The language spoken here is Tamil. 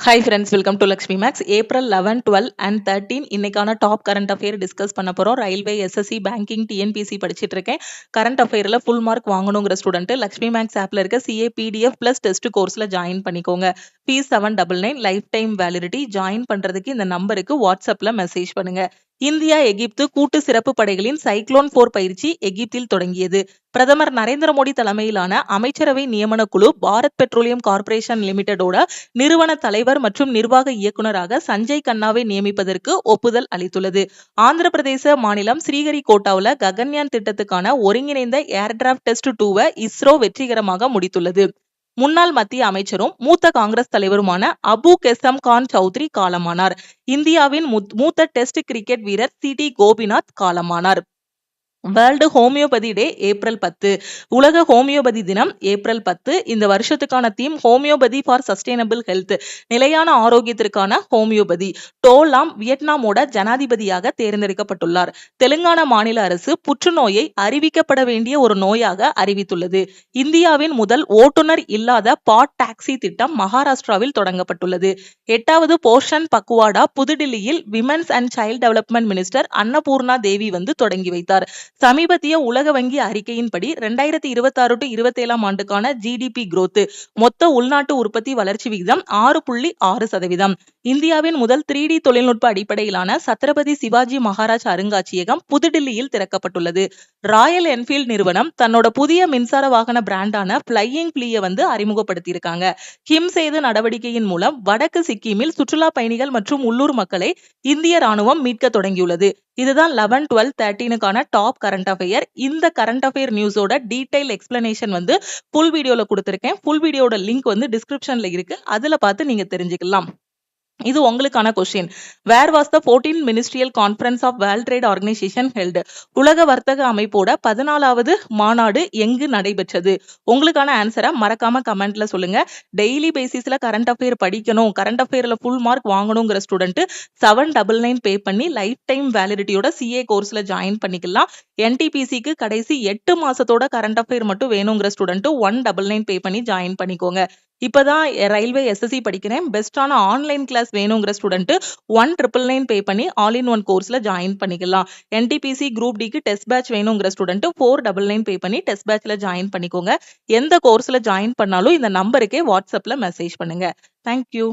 Hi friends, welcome to Lakshmi Maths. April 11, 12 and 13 இன்னைக்கான டாப் கரண்ட் அஃபேர் டிஸ்கஸ் பண்ண போறோம். ரயில்வே, எஸ்எஸ்சி, பேங்கிங், டிஎன்பிசி படிச்சிட்டு இருக்கேன். கரண்ட் அஃபேர்ல ஃபுல் மார்க் வாங்கணுங்கிற ஸ்டூடெண்ட் லக்ஷ்மி மேக்ஸ் ஆப்ல இருக்க சிஏ பிடிஎஃப் பிளஸ் டெஸ்ட் கோர்ஸ்ல ஜாயின் பண்ணிக்கோங்க. Fees 799, life time validity. Join பண்றதுக்கு இந்த நம்பருக்கு வாட்ஸ்அப்ல மெசேஜ் பண்ணுங்க. இந்தியா எகிப்து கூட்டு சிறப்பு படைகளின் சைக்ளோன் 4 பயிற்சி எகிப்தில் தொடங்கியது. பிரதமர் நரேந்திர மோடி தலைமையிலான அமைச்சரவை நியமன குழு பாரத் பெட்ரோலியம் கார்ப்பரேஷன் லிமிடெடோட நிறுவன தலைவர் மற்றும் நிர்வாக இயக்குநராக சஞ்சய் கண்ணாவை நியமிப்பதற்கு ஒப்புதல் அளித்துள்ளது. ஆந்திர பிரதேச மாநிலம் ஸ்ரீஹரிகோட்டாவுல ககன்யான் திட்டத்துக்கான ஒருங்கிணைந்த ஏர்கிராப்ட் டெஸ்ட் 2 இஸ்ரோ வெற்றிகரமாக முடித்துள்ளது. முன்னாள் மத்திய அமைச்சரும் மூத்த காங்கிரஸ் தலைவருமான அபு கெசம் கான் சௌத்ரி காலமானார். இந்தியாவின் மூத்த டெஸ்ட் கிரிக்கெட் வீரர் சி.டி. கோபிநாத் காலமானார். World homeopathy day April 10. உலக ஹோமியோபதி தினம் ஏப்ரல் 10. இந்த வருஷத்துக்கான theme homeopathy for sustainable health, நிலையான ஆரோக்கியத்திற்கான ஹோமியோபதி. டோலாம் வியட்நாமோட ஜனாதிபதியாக தேர்ந்தெடுக்கப்பட்டுள்ளார். தெலுங்கானா மாநில அரசு புற்றுநோயை அறிவிக்கப்பட வேண்டிய ஒரு நோயாக அறிவித்துள்ளது. இந்தியாவின் முதல் ஓட்டுநர் இல்லாத பாட் டாக்ஸி திட்டம் மகாராஷ்டிராவில் தொடங்கப்பட்டுள்ளது. 8வது போஷன் பக்குவாடா புதுடில்லியில் women's and child development minister Annapurna Devi தொடங்கி வைத்தார். சமீபத்திய உலக வங்கி அறிக்கையின்படி 2026 to 27 ஆண்டுக்கான ஜிடிபி growth மொத்த உள்நாட்டு உற்பத்தி வளர்ச்சி விகிதம் 6.6%. இந்தியாவின் முதல் 3D தொழில்நுட்ப அடிப்படையிலான சத்ரபதி சிவாஜி மகாராஜ் அருங்காட்சியகம் புதுடில்லியில் திறக்கப்பட்டுள்ளது. ராயல் என்ஃபீல்ட் நிறுவனம் தன்னோட புதிய மின்சார வாகன பிராண்டான ஃபிளையிங் ஃபிளீயை அறிமுகப்படுத்தியிருக்காங்க. ஹிம் சேது நடவடிக்கையின் மூலம் வடக்கு சிக்கிமில் சுற்றுலா பயணிகள் மற்றும் உள்ளூர் மக்களை இந்திய ராணுவம் மீட்க தொடங்கியுள்ளது. இதுதான் 11, 12, 13க்கான டாப் கரண்ட் அஃபேர். இந்த கரண்ட் அஃபேர் நியூஸோட டீடைல் எக்ஸ்பிளனேஷன் ஃபுல் வீடியோல கொடுத்திருக்கேன். ஃபுல் வீடியோட லிங்க் டிஸ்கிரிப்ஷன்ல இருக்கு. அதுல பார்த்து நீங்க தெரிஞ்சுக்கலாம். இது உங்களுக்கான question. Where was the 14th ministerial conference of world trade organisation held? உலக வர்த்தக அமைப்போட 14வது மாநாடு எங்கு நடைபெற்றது? உங்களுக்கான ஆன்சரை மறக்காம கமெண்ட்ல சொல்லுங்க. டெய்லி பேசிஸ்ல கரண்ட் அஃபேர் படிக்கணும், கரண்ட் அஃபேர்ல ஃபுல் மார்க் வாங்கணுங்கிற ஸ்டூடெண்ட் 799 பே பண்ணி லைஃப் டைம் வேலிடிட்டியோட சிஏ கோர்ஸ்ல ஜாயின் பண்ணிக்கலாம். என்டிபிசிக்கு கடைசி 8 மாசத்தோட கரண்ட் அஃபேர் மட்டும் வேணுங்கிற ஸ்டூடெண்ட் 199 பே பண்ணி ஜாயின் பண்ணிக்கோங்க. இப்பதான் ரயில்வே எஸ்எஸ்சி படிக்கிறேன், பெஸ்டான ஆன்லைன் கிளாஸ் வேணுங்கிற ஸ்டூடெண்ட் 199 பே பண்ணி ஆல் இன் ஒன் கோர்ஸ்ல ஜாயின் பண்ணிக்கலாம். என்டிபிசி குரூப் டிக்கு டெஸ்ட் பேட்ச் வேணுங்கிற ஸ்டூடெண்ட் 499 பே பண்ணி டெஸ்ட் பேட்ச்ல ஜாயின் பண்ணிக்கோங்க. எந்த கோர்ஸ்ல ஜாயின் பண்ணாலும் இந்த நம்பருக்கே வாட்ஸ்அப்ல மெசேஜ் பண்ணுங்க. தேங்க்யூ.